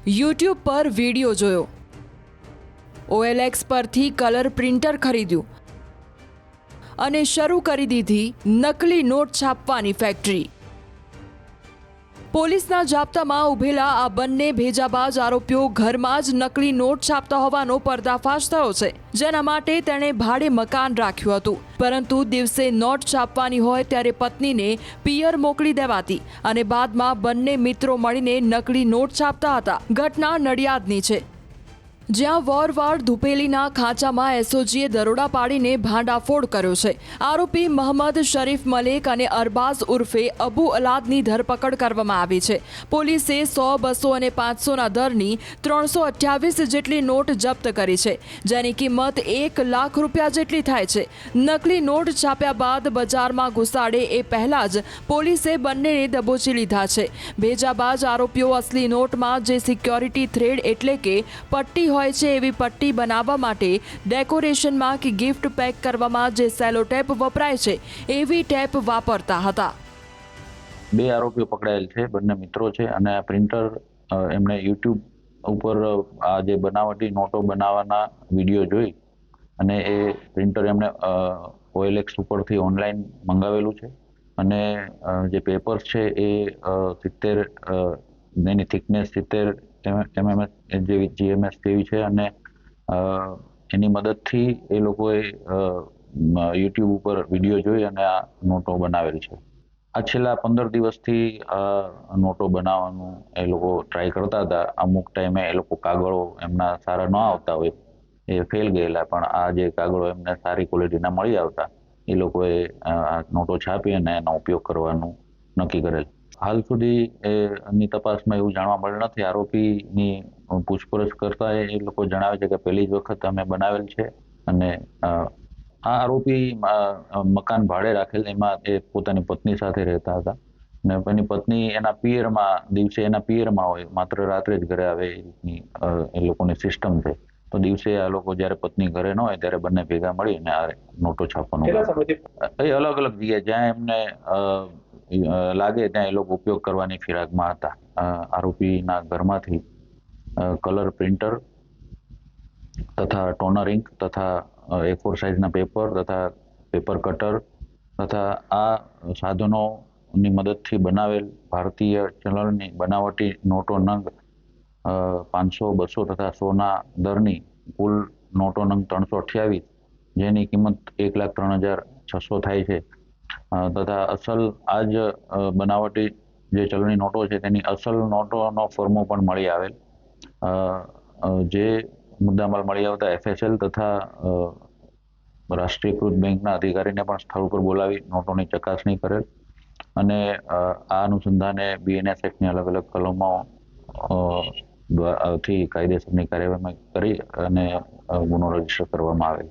YouTube પર video જોયો, OLX પરથી કલર પ્રિન્ટર ખરીદ્યું અને શરૂ કરી દીધી નકલી નોટ છાપવાની ફેક્ટરી। પોલીસના જાપ્તામાં ઉભેલા આ બંને ભેજાબાજ આરોપીઓ ઘરમાં જ નકલી નોટ છાપતા હોવાનો પર્દાફાશ થયો છે, જેના માટે તેણે ભાડે મકાન રાખ્યું હતું, પરંતુ દિવસે નોટ છાપવાની હોય ત્યારે પત્નીને પિયર મોકલી દેવાતી અને બાદમાં બંને મિત્રો મળીને નકલી નોટ છાપતા હતા। ઘટના નડિયાદની છે, જ્યાં વોરવાડ ધુપેલીના ખાંચામાં SOGએ દરોડા પાડીને ભાંડાફોડ કર્યો છે। આરોપી મોહમ્મદ શરીફ મલેક અને અરબાઝ ઉર્ફે અબુ અલાદની ધરપકડ કરવામાં આવી છે। પોલીસે 100, 200 અને 500ના દરની 328 જેટલી નોટ જપ્ત કરી છે, જેની કિંમત 1 લાખ રૂપિયા જેટલી થાય છે। નકલી નોટ છાપ્યા બાદ બજારમાં ઘુસાડે એ પહેલા જ પોલીસે બંનેને દબોચી લીધા છે। ભેજાબાજ આરોપીઓ અસલી નોટમાં જે સિક્યોરિટી થ્રેડ એટલે કે પટ્ટી હોય છે એવી પટ્ટી બનાવવા માટે ડેકોરેશનમાં કે ગિફ્ટ પેક કરવામાં જે સેલો ટેપ વપરાય છે એવી ટેપ વાપરતા હતા। 2 આરોપીઓ પકડાયેલ છે, બંને મિત્રો છે અને આ પ્રિન્ટર એમણે યુટ્યુબ ઉપર આ જે બનાવટી નોટો બનાવવાના વિડીયો જોઈ અને એ પ્રિન્ટર એમણે OLX ઉપરથી ઓનલાઈન મંગાવેલું છે અને જે પેપર્સ છે એ 70 એની થિકનેસ 70 mm જેવી GMS જેવી છે અને એની મદદથી એ લોકોએ યુટ્યુબ ઉપર વિડીયો જોઈ અને આ નોટો બનાવેલી છે। આ છેલ્લા 15 દિવસથી નોટો બનાવવાનું એ લોકો ટ્રાય કરતા હતા। અમુક ટાઈમે એ લોકો કાગળો એમના સારા ન આવતા હોય, એ ફેલ ગયેલા, પણ આ જે કાગળો એમને સારી ક્વોલિટીના મળી આવતા એ લોકોએ નોટો છાપી અને એનો ઉપયોગ કરવાનું નક્કી કરેલ। હાલ સુધી એની તપાસમાં એવું જાણવા મળેલ નથી। આરોપીની પૂછપરછ કરતા એ લોકો જણાવે છે કે પહેલી જ વખત અમે બનાવેલ છે અને આ આરોપી મકાન ભાડે રાખેલ, એમાં એ પોતાની પત્ની સાથે રહેતા હતા અને એની પત્ની એના પિયરમાં દિવસે એના પિયરમાં હોય, માત્ર રાત્રે જ ઘરે આવે એ રીતની એ લોકોની સિસ્ટમ છે। તો દિવસે આ લોકો જ્યારે પત્ની ઘરે ન હોય ત્યારે બંને ભેગા મળીને આ નોટો છાપવાનું એ અલગ અલગ જગ્યાએ જ્યાં એમને લાગે ત્યાં એ લોકો ઉપયોગ કરવાની ફિરાકમાં હતા। આરોપીના ઘરમાંથી કલર પ્રિન્ટર તથા ટોનર ઇંક તથા A4 સાઇઝના પેપર તથા પેપર કટર તથા આ સાધનોની મદદથી બનાવેલ ભારતીય ચલણની બનાવટી નોટો નંગ 500, 200 તથા 100ના દરની કુલ નોટો નંગ 328, જેની કિંમત 1,03,600 થાય છે તથા અસલ આ જ બનાવટી જે ચલણી નોટો છે તેની અસલ નોટોનો ફોર્મો પણ મળી આવેલ। જે મુદ્દામાલ મળી આવતા FSL તથા રાષ્ટ્રીયકૃત બેંકના અધિકારીને પણ સ્થળ ઉપર બોલાવી નોટોની ચકાસણી કરેલ અને આ અનુસંધાને BNS એક્ટની અલગ અલગ કલમો થી કાયદેસરની કાર્યવાહી કરી અને ગુનો રજીસ્ટર કરવામાં આવેલ।